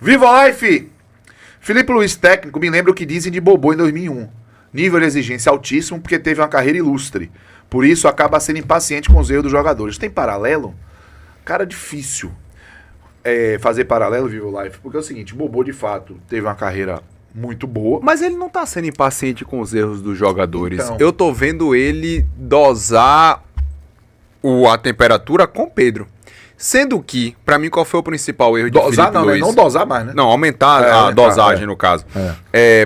Viva Life! Felipe Luiz, técnico, me lembra o que dizem de Bobô em 2001. Nível de exigência altíssimo porque teve uma carreira ilustre. Por isso acaba sendo impaciente com os erros dos jogadores. Tem paralelo? Cara, difícil fazer paralelo, Viva Life, porque é o seguinte, Bobô de fato teve uma carreira muito boa. Mas ele não tá sendo impaciente com os erros dos jogadores. Então. Eu tô vendo ele dosar a temperatura com Pedro. Sendo que, pra mim, qual foi o principal erro de Dosar Felipe não, Luiz? Não dosar mais, né? Não, aumentar a dosagem, no caso.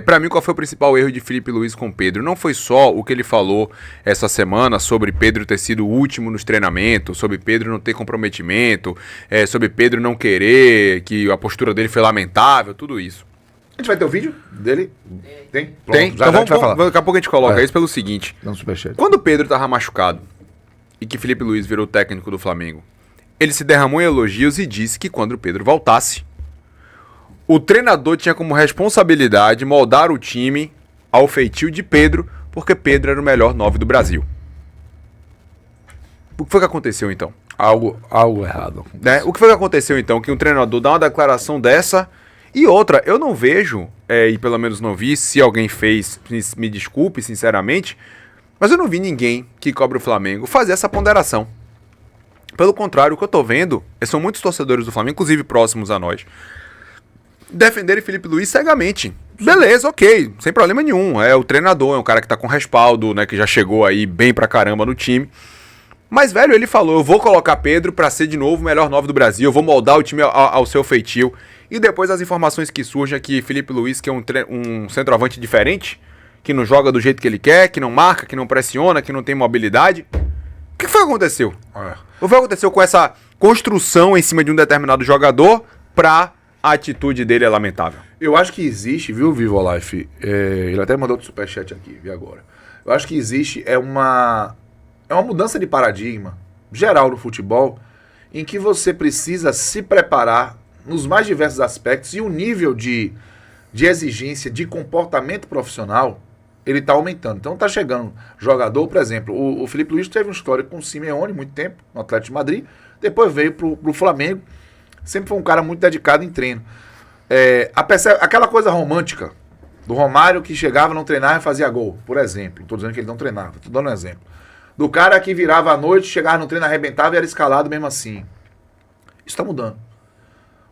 Pra mim, qual foi o principal erro de Felipe Luiz com Pedro? Não foi só o que ele falou essa semana sobre Pedro ter sido o último nos treinamentos, sobre Pedro não ter comprometimento, sobre Pedro não querer, que a postura dele foi lamentável, tudo isso. A gente vai ter o vídeo dele? Tem? Pronto, Tem? já, Então a gente vai falar. daqui a pouco a gente coloca isso pelo seguinte. Dá um superchat. Quando o Pedro tava machucado e que Felipe Luiz virou técnico do Flamengo, ele se derramou em elogios e disse que quando o Pedro voltasse, o treinador tinha como responsabilidade moldar o time ao feitio de Pedro, porque Pedro era o melhor 9 do Brasil. O que foi que aconteceu então? Algo errado. Né? O que foi que aconteceu então? Que um treinador dá uma declaração dessa e outra, eu não vejo, e pelo menos não vi, se alguém fez, me desculpe sinceramente, mas eu não vi ninguém que cobre o Flamengo fazer essa ponderação. Pelo contrário, o que eu tô vendo, são muitos torcedores do Flamengo, inclusive próximos a nós, defenderem Felipe Luiz cegamente. Beleza, ok, sem problema nenhum. É o treinador, é um cara que tá com respaldo, né, que já chegou aí bem pra caramba no time. Mas, velho, ele falou, eu vou colocar Pedro pra ser de novo o melhor 9 do Brasil, eu vou moldar o time ao seu feitio. E depois as informações que surgem é que Felipe Luiz, que é um centroavante diferente, que não joga do jeito que ele quer, que não marca, que não pressiona, que não tem mobilidade. O que foi que aconteceu? O que foi que aconteceu com essa construção em cima de um determinado jogador pra a atitude dele é lamentável? Eu acho que existe, viu, Vivo Life? Ele até mandou outro superchat aqui, vi agora. Eu acho que existe uma mudança de paradigma geral no futebol em que você precisa se preparar nos mais diversos aspectos e o nível de exigência de comportamento profissional ele está aumentando. Então está chegando jogador, por exemplo, o Felipe Luiz teve uma história com o Simeone muito tempo, no Atlético de Madrid, depois veio pro Flamengo, sempre foi um cara muito dedicado em treino. Aquela coisa romântica do Romário que chegava, não treinava e fazia gol, por exemplo. Não estou dizendo que ele não treinava, estou dando um exemplo. Do cara que virava à noite, chegava no treino, arrebentava e era escalado mesmo assim. Isso está mudando.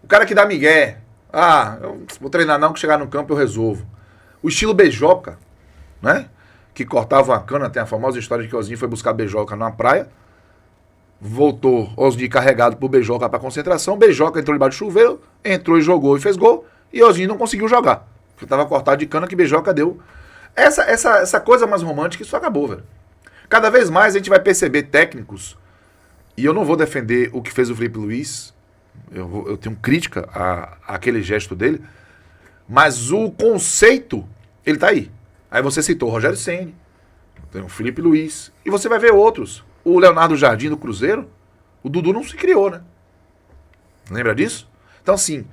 O cara que dá migué, eu vou treinar não, que chegar no campo eu resolvo. O estilo beijoca, né? Que cortava uma cana, tem a famosa história de que Osni foi buscar beijoca na praia, voltou Osni carregado por beijoca para concentração, beijoca entrou debaixo do chuveiro, entrou e jogou e fez gol, e Osni não conseguiu jogar, porque estava cortado de cana que beijoca deu. Essa coisa mais romântica, isso acabou, velho. Cada vez mais a gente vai perceber técnicos, e eu não vou defender o que fez o Felipe Luiz, eu tenho crítica àquele gesto dele, mas o conceito, ele tá aí. Aí você citou o Rogério Ceni, tem o Felipe Luiz, e você vai ver outros. O Leonardo Jardim do Cruzeiro, o Dudu não se criou, né? Lembra disso? Então, assim,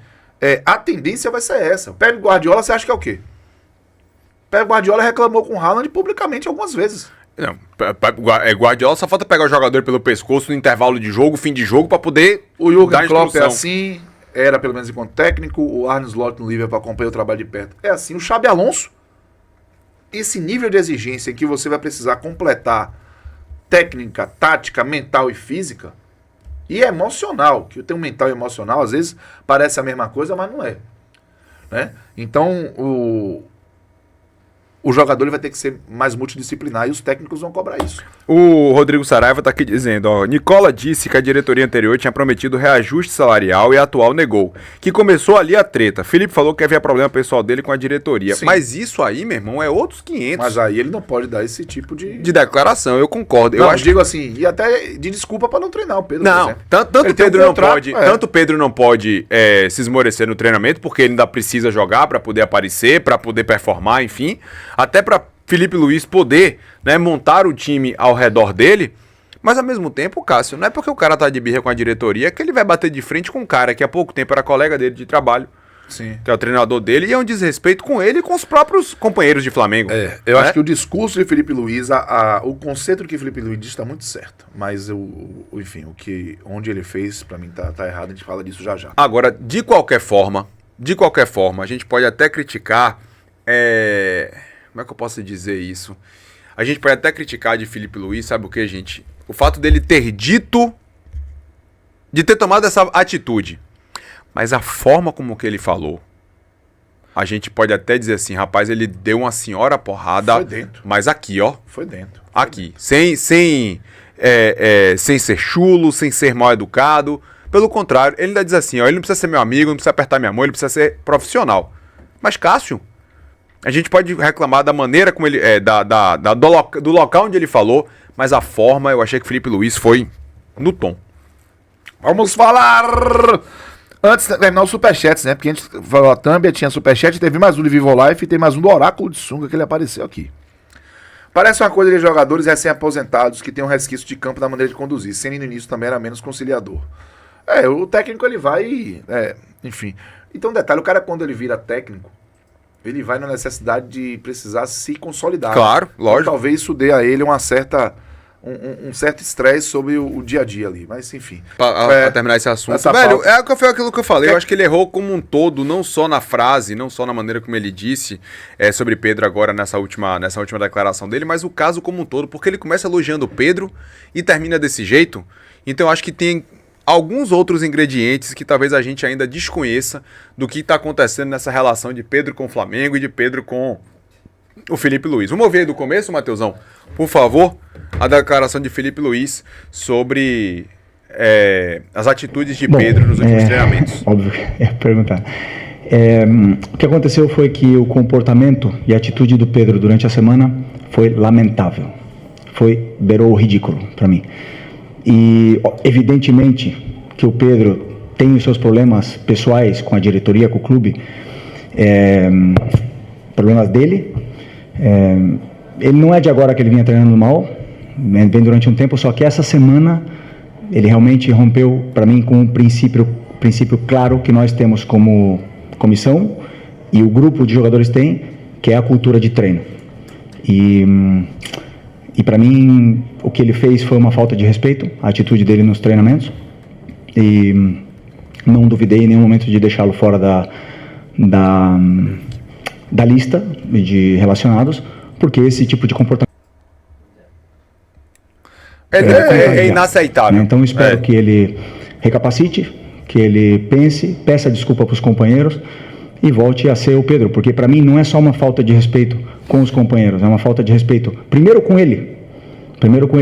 a tendência vai ser essa. O Pep Guardiola, você acha que é o quê? O Pep Guardiola reclamou com o Haaland publicamente algumas vezes. Não, Guardiola só falta pegar o jogador pelo pescoço no intervalo de jogo, fim de jogo, pra poder o Jürgen dar Klopp instrução. É assim, era pelo menos enquanto técnico, o Arne Slot no Liverpool acompanha o trabalho de perto. É assim, o Xabi Alonso, esse nível de exigência em que você vai precisar completar técnica, tática, mental e física, e emocional, que o teu mental e emocional às vezes parece a mesma coisa, mas não é, né? Então o jogador ele vai ter que ser mais multidisciplinar e os técnicos vão cobrar isso. O Rodrigo Saraiva tá aqui dizendo, Nicola disse que a diretoria anterior tinha prometido reajuste salarial e a atual negou, que começou ali a treta. Felipe falou que havia problema pessoal dele com a diretoria. Sim. Mas isso aí, meu irmão, é outros 500. Mas aí ele não pode dar esse tipo de declaração, eu concordo. Eu digo assim, e até de desculpa para não treinar o Pedro, não, por exemplo. Tanto Pedro não pode se esmorecer no treinamento, porque ele ainda precisa jogar para poder aparecer, para poder performar, enfim. Até para Felipe Luiz poder, né, montar o time ao redor dele, mas ao mesmo tempo, Cássio, não é porque o cara tá de birra com a diretoria que ele vai bater de frente com um cara que há pouco tempo era colega dele de trabalho, sim, que é o treinador dele, e é um desrespeito com ele e com os próprios companheiros de Flamengo. Eu acho que o discurso de Felipe Luiz, o conceito que Felipe Luiz diz está muito certo, mas enfim, onde ele fez, para mim tá errado, a gente fala disso já já. Agora, de qualquer forma, de qualquer forma, a gente pode até criticar. Como é que eu posso dizer isso? A gente pode até criticar de Felipe Luiz, sabe o que, gente? O fato dele ter dito, de ter tomado essa atitude. Mas a forma como que ele falou, a gente pode até dizer assim, rapaz, ele deu uma senhora porrada. Foi dentro. Mas aqui, ó. Foi dentro. Aqui. Sem ser chulo, sem ser mal educado. Pelo contrário, ele ainda diz assim, ó, ele não precisa ser meu amigo, não precisa apertar minha mão, ele precisa ser profissional. Mas Cássio, a gente pode reclamar da maneira como ele... do local onde ele falou, mas a forma, eu achei que o Felipe Luiz foi no tom. Vamos falar... Antes de terminar os superchats, né? Porque a gente falou a thumb, tinha superchat, teve mais um de Vivo Life e tem mais um do Oráculo de Sunga que ele apareceu aqui. Parece uma coisa de jogadores recém-aposentados que tem um resquício de campo na maneira de conduzir. Sendo no início também era menos conciliador. O técnico ele vai... enfim. Então, detalhe, o cara quando ele vira técnico, ele vai na necessidade de precisar se consolidar. Claro, lógico. Então, talvez isso dê a ele uma certa... Um certo estresse sobre o dia a dia ali, mas enfim. Pra terminar esse assunto. Velho, foi aquilo que eu falei. Eu acho que ele errou como um todo, não só na frase, não só na maneira como ele disse sobre Pedro agora nessa última declaração dele, mas o caso como um todo, porque ele começa elogiando o Pedro e termina desse jeito. Então eu acho que tem alguns outros ingredientes que talvez a gente ainda desconheça do que está acontecendo nessa relação de Pedro com o Flamengo e de Pedro com o Felipe Luiz. Vamos ouvir aí do começo, Matheusão? Por favor, a declaração de Felipe Luiz sobre as atitudes de Pedro nos últimos treinamentos. Óbvio que ia perguntar. O que aconteceu foi que o comportamento e a atitude do Pedro durante a semana foi lamentável. Beirou o ridículo para mim. E evidentemente que o Pedro tem os seus problemas pessoais com a diretoria, com o clube, problemas dele. Ele não é de agora que ele vinha treinando mal, vem durante um tempo, só que essa semana ele realmente rompeu para mim com um princípio claro que nós temos como comissão e o grupo de jogadores tem, que é a cultura de treino. E para mim o que ele fez foi uma falta de respeito, a atitude dele nos treinamentos, e não duvidei em nenhum momento de deixá-lo fora da lista de relacionados, porque esse tipo de comportamento é inaceitável. Então eu espero que ele recapacite, que ele peça desculpa para os companheiros e volte a ser o Pedro, porque para mim não é só uma falta de respeito com os companheiros, é uma falta de respeito primeiro com ele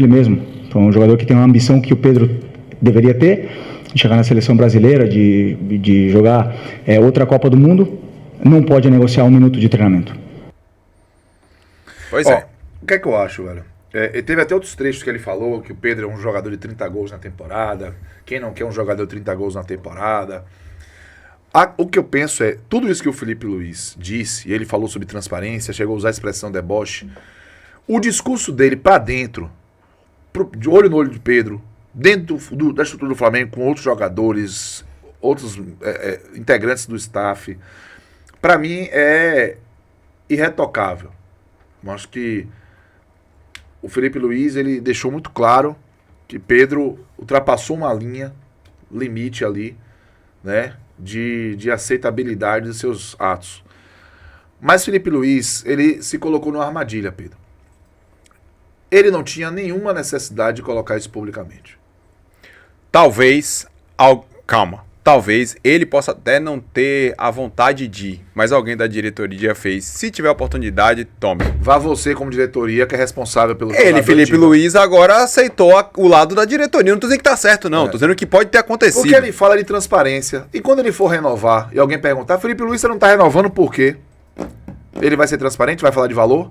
mesmo. Então é um jogador que tem uma ambição que o Pedro deveria ter, de chegar na seleção brasileira, de jogar outra Copa do Mundo, não pode negociar 1 minuto de treinamento. Pois é. O que é que eu acho, velho? Teve até outros trechos que ele falou que o Pedro é um jogador de 30 gols na temporada. Quem não quer um jogador de 30 gols na temporada? O que eu penso é, tudo isso que o Felipe Luiz disse, e ele falou sobre transparência, chegou a usar a expressão deboche, o discurso dele pra dentro, de olho no olho de Pedro, dentro da estrutura do Flamengo, com outros jogadores, outros integrantes do staff, pra mim é irretocável. Eu acho que o Felipe Luiz, ele deixou muito claro que Pedro ultrapassou uma linha, limite ali, né, de aceitabilidade dos seus atos. Mas Felipe Luiz, ele se colocou numa armadilha, Pedro. Ele não tinha nenhuma necessidade de colocar isso publicamente. Talvez ele possa até não ter a vontade de, mas alguém da diretoria fez. Se tiver oportunidade, tome. Vá você como diretoria, que é responsável pelo... Felipe Luiz, agora aceitou o lado da diretoria. Não tô dizendo que tá certo, não. Tô dizendo que pode ter acontecido. Porque ele fala de transparência. E quando ele for renovar, e alguém perguntar, Felipe Luiz, você não tá renovando por quê? Ele vai ser transparente? Vai falar de valor?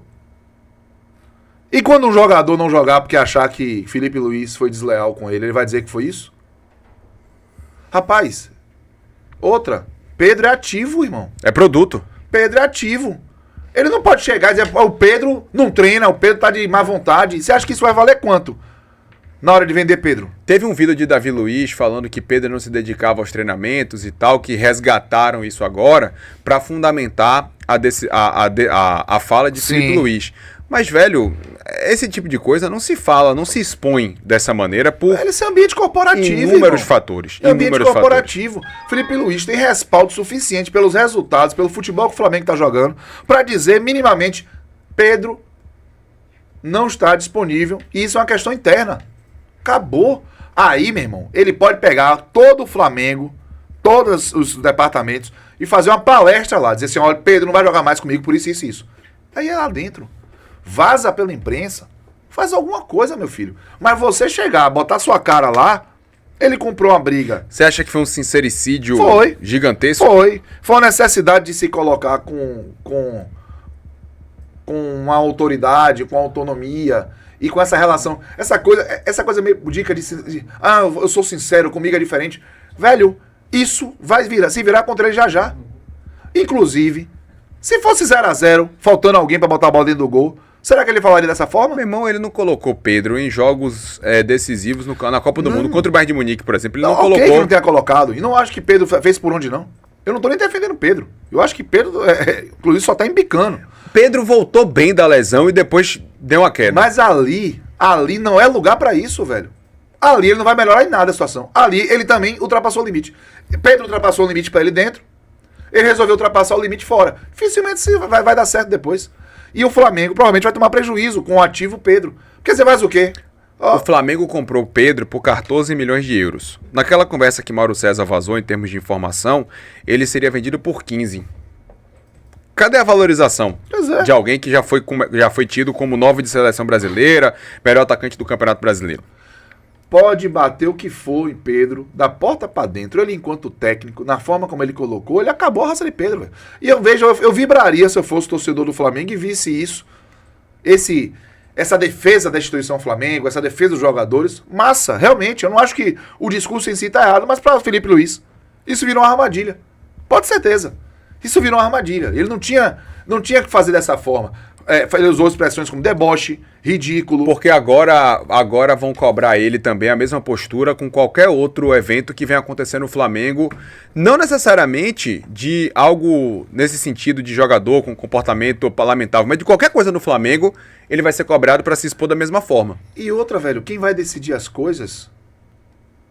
E quando um jogador não jogar porque achar que Felipe Luiz foi desleal com ele vai dizer que foi isso? Rapaz, Pedro é ativo, irmão. É produto. Pedro é ativo. Ele não pode chegar e dizer, o Pedro não treina, o Pedro tá de má vontade. Você acha que isso vai valer quanto na hora de vender Pedro? Teve um vídeo de Davi Luiz falando que Pedro não se dedicava aos treinamentos e tal, que resgataram isso agora para fundamentar a fala de Felipe Luiz. Mas, velho, esse tipo de coisa não se fala, não se expõe dessa maneira por Esse é ambiente corporativo, inúmeros irmão. fatores. É ambiente Inúmeros corporativo. Felipe Luiz tem respaldo suficiente pelos resultados, pelo futebol que o Flamengo tá jogando, pra dizer minimamente, Pedro não está disponível, e isso é uma questão interna. Acabou. Aí, meu irmão, ele pode pegar todo o Flamengo, todos os departamentos, e fazer uma palestra lá, dizer assim, olha, Pedro não vai jogar mais comigo por isso, isso e isso. Aí é lá dentro. Vaza pela imprensa, faz alguma coisa, meu filho. Mas você chegar, botar sua cara lá, ele comprou uma briga. Você acha que foi um sincericídio Foi. gigantesco? Foi uma necessidade de se colocar com uma autoridade, com autonomia e com essa relação. Essa coisa meio dica de eu sou sincero, comigo é diferente. Velho, isso vai se virar contra ele já já. Inclusive, se fosse 0-0, faltando alguém pra botar a bola dentro do gol, será que ele falaria dessa forma? Meu irmão, ele não colocou Pedro em jogos decisivos na Copa do Mundo, contra o Bayern de Munique, por exemplo. Ele não colocou. Ok que não tenha colocado. E não acho que Pedro fez por onde, não. Eu não tô nem defendendo Pedro. Eu acho que Pedro, inclusive, só tá embicando. Pedro voltou bem da lesão e depois deu uma queda. Mas ali não é lugar pra isso, velho. Ali ele não vai melhorar em nada a situação. Ali ele também ultrapassou o limite. Pedro ultrapassou o limite pra ele dentro. Ele resolveu ultrapassar o limite fora. Dificilmente vai dar certo depois. E o Flamengo provavelmente vai tomar prejuízo com o ativo Pedro. Porque você faz o quê? O Flamengo comprou o Pedro por 14 milhões de euros. Naquela conversa que Mauro César vazou em termos de informação, ele seria vendido por 15. Cadê a valorização de alguém que já foi tido como 9 de seleção brasileira, melhor atacante do Campeonato Brasileiro? Pode bater o que for em Pedro, da porta pra dentro. Ele, enquanto técnico, na forma como ele colocou, ele acabou a raça de Pedro, velho. E eu vibraria se eu fosse torcedor do Flamengo e visse isso. Essa defesa da instituição Flamengo, essa defesa dos jogadores. Massa, realmente. Eu não acho que o discurso em si tá errado, mas pra Felipe Luiz, isso virou uma armadilha. Pode certeza. Isso virou uma armadilha. Ele não tinha que fazer dessa forma. Ele usou expressões como deboche, ridículo. Porque agora vão cobrar ele também a mesma postura com qualquer outro evento que venha acontecer no Flamengo. Não necessariamente de algo nesse sentido de jogador com comportamento lamentável, mas de qualquer coisa no Flamengo, ele vai ser cobrado para se expor da mesma forma. E outra, velho, quem vai decidir as coisas...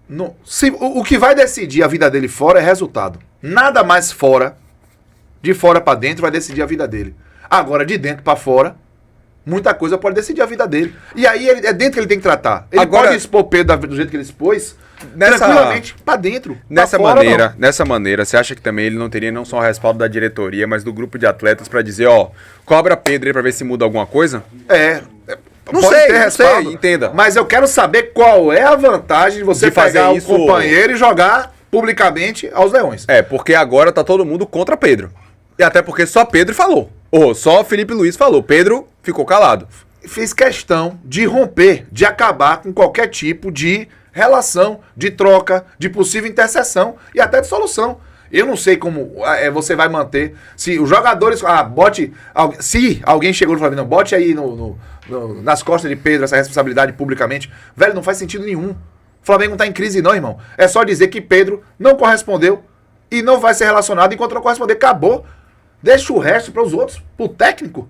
o que vai decidir a vida dele fora é resultado. Nada mais fora, de fora pra dentro, vai decidir a vida dele. Agora, de dentro pra fora, muita coisa pode decidir a vida dele. E aí é dentro que ele tem que tratar. Ele pode expor Pedro do jeito que ele expôs, tranquilamente, pra dentro. Nessa maneira, você acha que também ele não teria não só o respaldo da diretoria, mas do grupo de atletas pra dizer, cobra Pedro aí pra ver se muda alguma coisa? Não sei, entenda. Mas eu quero saber qual é a vantagem de você pegar o companheiro e jogar publicamente aos leões. Porque agora tá todo mundo contra Pedro. E até porque só Pedro falou. Só Felipe Luiz falou. Pedro ficou calado. Fez questão de romper, de acabar com qualquer tipo de relação, de troca, de possível interseção e até de solução. Eu não sei como você vai manter. Se os jogadores. Se alguém chegou no Flamengo, bote aí nas costas de Pedro essa responsabilidade publicamente. Velho, não faz sentido nenhum. O Flamengo não tá em crise, não, irmão. É só dizer que Pedro não correspondeu e não vai ser relacionado enquanto não corresponder. Acabou. Deixa o resto para os outros, pro técnico.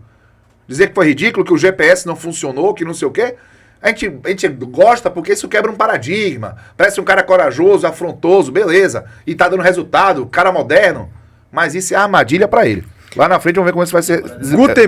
Dizer que foi ridículo, que o GPS não funcionou, que não sei o quê. A gente gosta porque isso quebra um paradigma. Parece um cara corajoso, afrontoso, beleza. E tá dando resultado, cara moderno. Mas isso é armadilha para ele. Lá na frente vamos ver como isso vai ser. Gutenberg